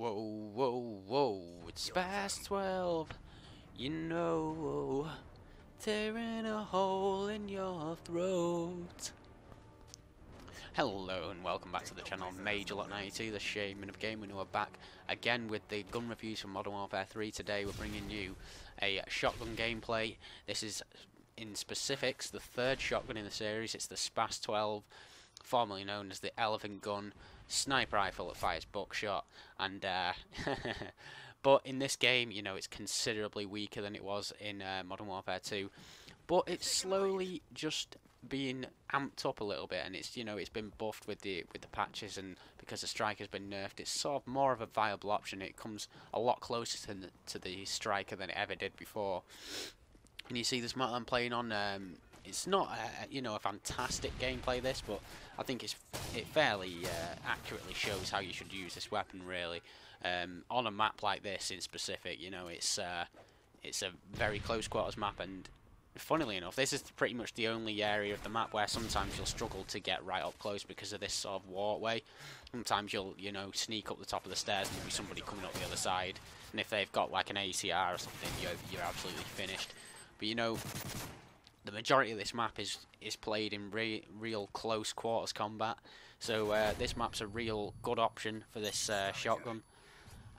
Whoa, whoa, whoa, it's SPAS-12, you know, tearing a hole in your throat. Hello and welcome back to the channel, Majorlot92, the shaman of gaming, who are back again with the gun reviews from Modern Warfare 3. Today we're bringing you a shotgun gameplay. This is, in specifics, the third shotgun in the series. It's the SPAS-12, formerly known as the elephant gun, sniper rifle that fires buckshot, and but in this game, you know, it's considerably weaker than it was in Modern Warfare 2, but it's slowly just being amped up a little bit, and it's, you know, it's been buffed with the patches, and because the strike has been nerfed, it's sort of more of a viable option. It comes a lot closer to the striker than it ever did before. And you see this map I'm playing on, it's not you know, a fantastic gameplay this, but I think it fairly accurately shows how you should use this weapon, really. On a map like this in specific, you know, it's a very close quarters map, and funnily enough, this is pretty much the only area of the map where sometimes you'll struggle to get right up close because of this sort of walkway. Sometimes you'll, you know, sneak up the top of the stairs and there'll be somebody coming up the other side, and if they've got like an ACR or something, you're absolutely finished. But you know, the majority of this map is played in real close quarters combat, so this map's a real good option for this shotgun.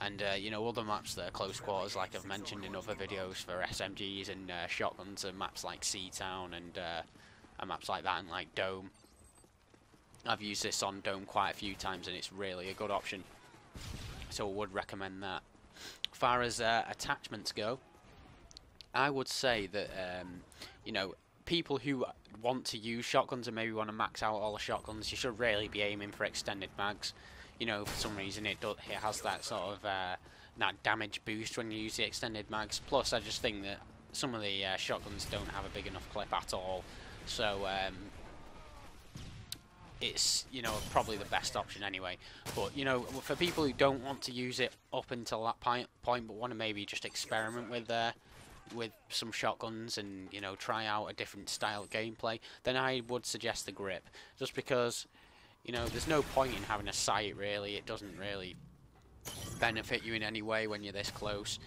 And you know, other maps that are close quarters, like I've mentioned in other videos for SMGs and shotguns, are maps like Seatown and maps like that, and like Dome. I've used this on Dome quite a few times, and it's really a good option, so I would recommend that. As far as attachments go, I would say that you know, people who want to use shotguns and maybe want to max out all the shotguns, you should really be aiming for extended mags. You know, for some reason it has that sort of that damage boost when you use the extended mags. Plus, I just think that some of the shotguns don't have a big enough clip at all, so it's, you know, probably the best option anyway. But you know, for people who don't want to use it up until that point, but want to maybe just experiment with some shotguns and, you know, try out a different style of gameplay, then I would suggest the grip, just because, you know, there's no point in having a sight, really. It doesn't really benefit you in any way when you're this close.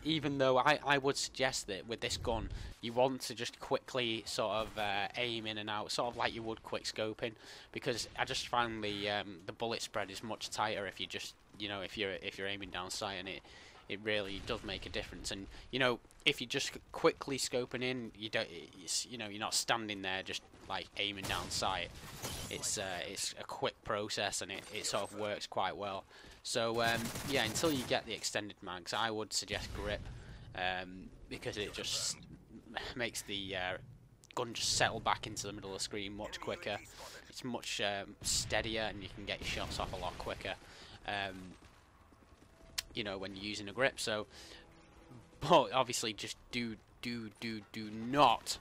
Even though I would suggest that with this gun, you want to just quickly sort of aim in and out, sort of like you would quick scoping, because I just found the bullet spread is much tighter if you just, you know, if you're aiming down sight, and it really does make a difference. And you know, if you're just quickly scoping in, you don't, you know, you're not standing there just like aiming down sight. It's a quick process, and it sort of works quite well. So yeah, until you get the extended mags, I would suggest grip, because it just makes the gun just settle back into the middle of the screen much quicker. It's much steadier, and you can get your shots off a lot quicker, you know, when you're using a grip. So, but obviously, just do not,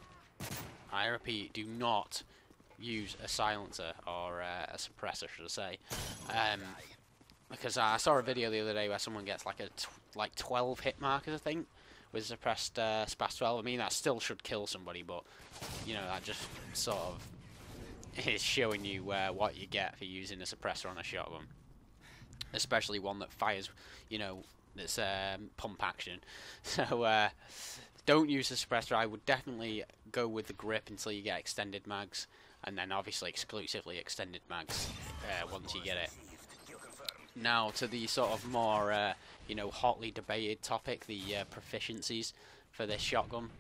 I repeat, do not use a silencer or a suppressor, should I say, because I saw a video the other day where someone gets like 12 hit markers, I think, with suppressed SPAS-12. I mean, that still should kill somebody, but you know, that just sort of is showing you what you get for using a suppressor on a shotgun, especially one that fires, you know, that's pump action. So don't use the suppressor. I would definitely go with the grip until you get extended mags, and then obviously exclusively extended mags once you get it. Now to the sort of more you know, hotly debated topic, the proficiencies for this shotgun,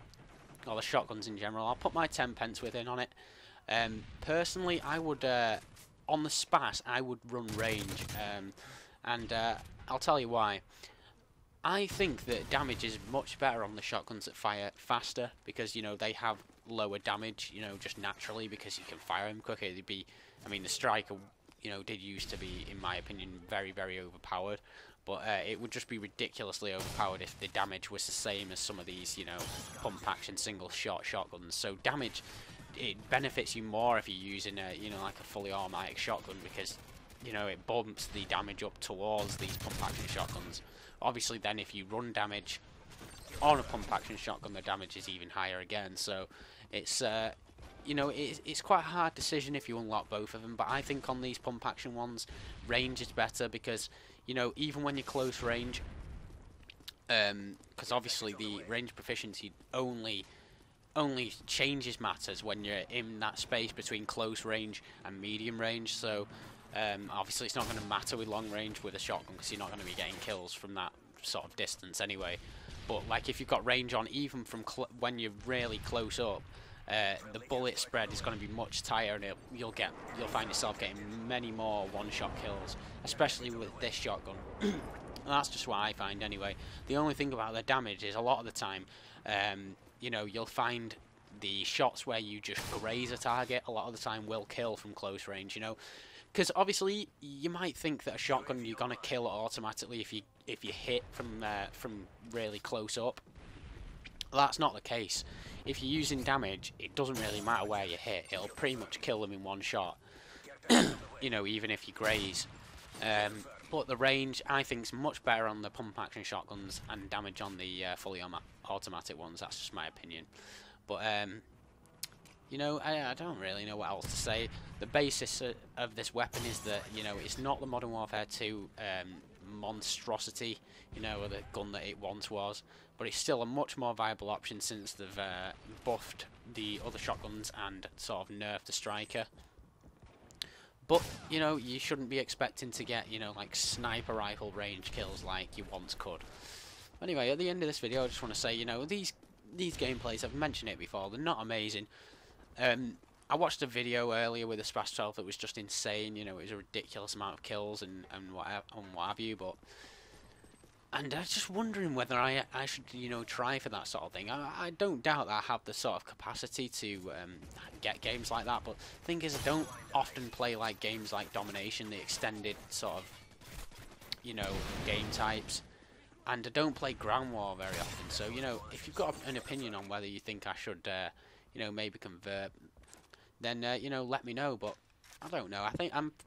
or the shotguns in general. I'll put my 10 pence within on it. Personally, I would on the SPAS, I would run range, and I'll tell you why. I think that damage is much better on the shotguns that fire faster, because, you know, they have lower damage, you know, just naturally, because you can fire them quicker. It'd be, I mean, the striker, you know, did used to be, in my opinion, very, very overpowered, but it would just be ridiculously overpowered if the damage was the same as some of these, you know, pump action single shot shotguns. So damage, it benefits you more if you're using a, you know, like a fully automatic shotgun, because, you know, it bumps the damage up towards these pump action shotguns. Obviously then if you run damage on a pump action shotgun, the damage is even higher again. So it's you know, it's quite a hard decision if you unlock both of them, but I think on these pump action ones, range is better, because, you know, even when you're close range, because obviously the range proficiency only changes matters when you're in that space between close range and medium range. So obviously it's not going to matter with long range with a shotgun, because you're not going to be getting kills from that sort of distance anyway. But like if you've got range on, even from when you're really close up, the bullet spread is going to be much tighter, and you'll find yourself getting many more one-shot kills, especially with this shotgun. That's just what I find anyway. The only thing about the damage is a lot of the time, you know, you'll find the shots where you just graze a target a lot of the time will kill from close range, you know. Because obviously you might think that a shotgun you're gonna kill it automatically if you hit from really close up. That's not the case. If you're using damage, it doesn't really matter where you hit. It'll pretty much kill them in one shot. You know, even if you graze. But the range, I think, is much better on the pump action shotguns, and damage on the fully automatic ones. That's just my opinion. But you know, I don't really know what else to say. The basis of this weapon is that, you know, it's not the Modern Warfare 2 monstrosity, you know, or the gun that it once was, but it's still a much more viable option since they've buffed the other shotguns and sort of nerfed the striker. But, you know, you shouldn't be expecting to get, you know, like sniper rifle range kills like you once could. Anyway, at the end of this video, I just want to say, you know, these gameplays, I've mentioned it before, they're not amazing. I watched a video earlier with the SPAS-12 that was just insane. You know, it was a ridiculous amount of kills and what have you. And I was just wondering whether I should, you know, try for that sort of thing. I don't doubt that I have the sort of capacity to get games like that. But the thing is, I don't often play like games like Domination, the extended sort of, you know, game types. And I don't play Ground War very often. So, you know, if you've got an opinion on whether you think I should, you know, maybe convert, then you know, let me know. But I don't know. I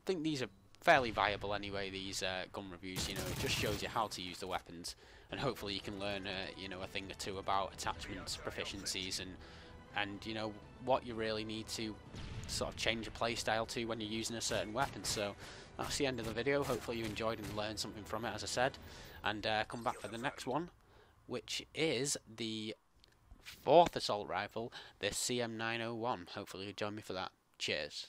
think these are fairly viable anyway. These gun reviews, you know, it just shows you how to use the weapons, and hopefully you can learn, you know, a thing or two about attachments, proficiencies, and you know what you really need to sort of change your playstyle to when you're using a certain weapon. So that's the end of the video. Hopefully you enjoyed and learned something from it, as I said, and come back for the next one, which is the 4th assault rifle, the CM901. Hopefully you'll join me for that. Cheers.